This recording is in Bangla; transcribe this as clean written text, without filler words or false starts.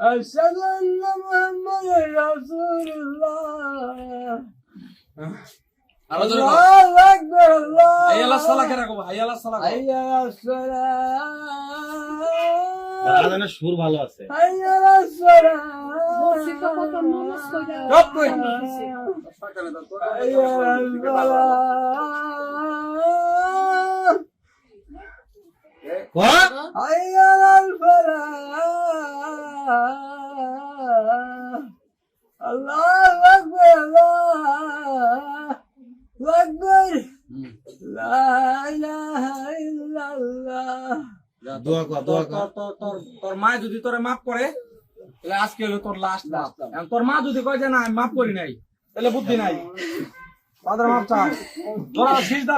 আশহাদু আন্না মুহাম্মাদুর রাসূলুল্লাহ। আরো জোরে বল। আল্লাহু আকবার, আল্লাহু হাইয়া আলাস সালাহ কে রাখো, হাইয়া আলাস সালাহ। হাইয়া আলাস সালাহ, আজানের সুর ভালো আছে। হাইয়া আলাস সালাহ। চুপ কই। হাইয়া আলাস সালাহ। কয় হাইয়া আলাল ফালাহ। আল্লাহু আকবার, আল্লাহু আকবার। লা ইলাহা ইল্লাল্লাহ। দোয়া কর, দোয়া কর। তোর মা যদি তোরে মাফ করে তাহলে আজকে হলো তোর লাস্ট মাফ। তোর মা যদি কয় যে না আমি মাফ করি নাই তাহলে বুদ্ধি নাই, তাদের মাফ চাও। তোরা সিজদা